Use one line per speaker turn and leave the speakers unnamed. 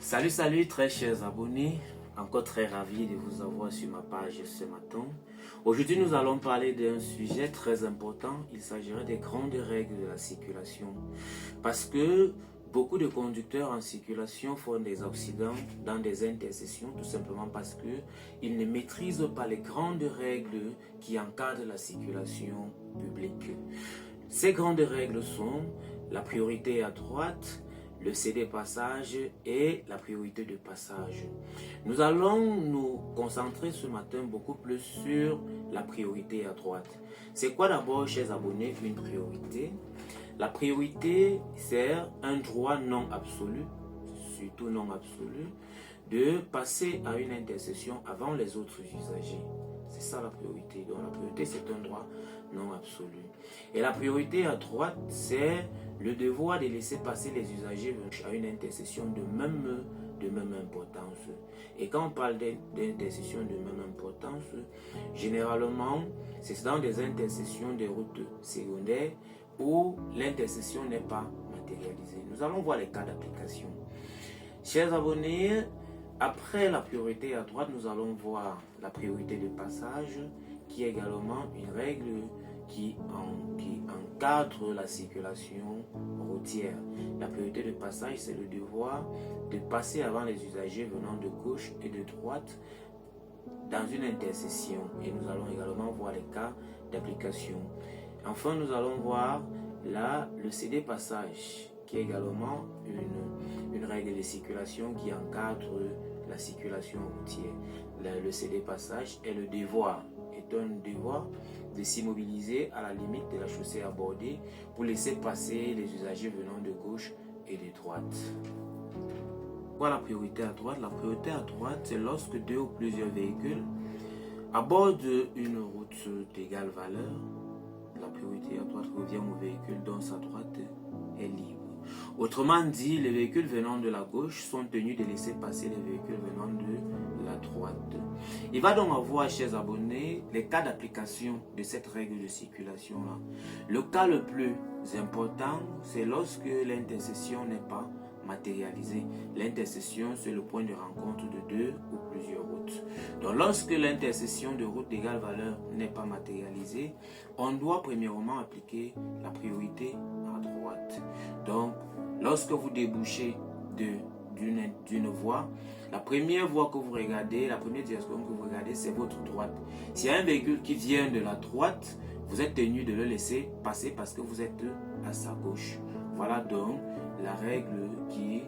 Salut très chers abonnés, encore très ravi de vous avoir sur ma page ce matin. Aujourd'hui nous allons parler d'un sujet très important, il s'agirait des grandes règles de la circulation. Parce que beaucoup de conducteurs en circulation font des accidents dans des intersections tout simplement parce qu'ils ne maîtrisent pas les grandes règles qui encadrent la circulation publique. Ces grandes règles sont la priorité à droite, le cédé passage et la priorité de passage. Nous allons nous concentrer ce matin beaucoup plus sur la priorité à droite. C'est quoi d'abord, chers abonnés, une priorité? La priorité, c'est un droit non absolu, surtout non absolu, de passer à une intersection avant les autres usagers. C'est ça la priorité. Donc la priorité, c'est un droit non absolu. Et la priorité à droite, c'est le devoir de laisser passer les usagers à une intersection de même importance. Et quand on parle d'intersection de même importance, généralement, c'est dans des intersections des routes secondaires où l'intersection n'est pas matérialisée. Nous allons voir les cas d'application. Chers abonnés, après la priorité à droite, nous allons voir la priorité de passage, qui est également une règle qui encadre la circulation routière. La priorité de passage, c'est le devoir de passer avant les usagers venant de gauche et de droite dans une intersection. Et nous allons également voir les cas d'application. Enfin, nous allons voir le cédé passage, qui est également une règle de circulation qui encadre la circulation routière. Le cédé passage est un devoir de s'immobiliser à la limite de la chaussée abordée pour laisser passer les usagers venant de gauche et de droite. Voilà la priorité à droite. La priorité à droite, c'est lorsque deux ou plusieurs véhicules abordent une route d'égale valeur. La priorité à droite revient au véhicule dont sa droite est libre. Autrement dit, les véhicules venant de la gauche sont tenus de laisser passer les véhicules venant de la droite. Il va donc avoir, chers abonnés, les cas d'application de cette règle de circulation-là. Le cas le plus important, c'est lorsque l'intersection n'est pas matérialisée. L'intersection, c'est le point de rencontre de deux ou plusieurs routes. Donc, lorsque l'intersection de routes d'égale valeur n'est pas matérialisée, on doit premièrement appliquer la priorité à droite. Donc, lorsque vous débouchez d'une voie, la première voie que vous regardez, la première direction que vous regardez, c'est votre droite. S'il y a un véhicule qui vient de la droite, vous êtes tenu de le laisser passer parce que vous êtes à sa gauche. Voilà donc la règle qui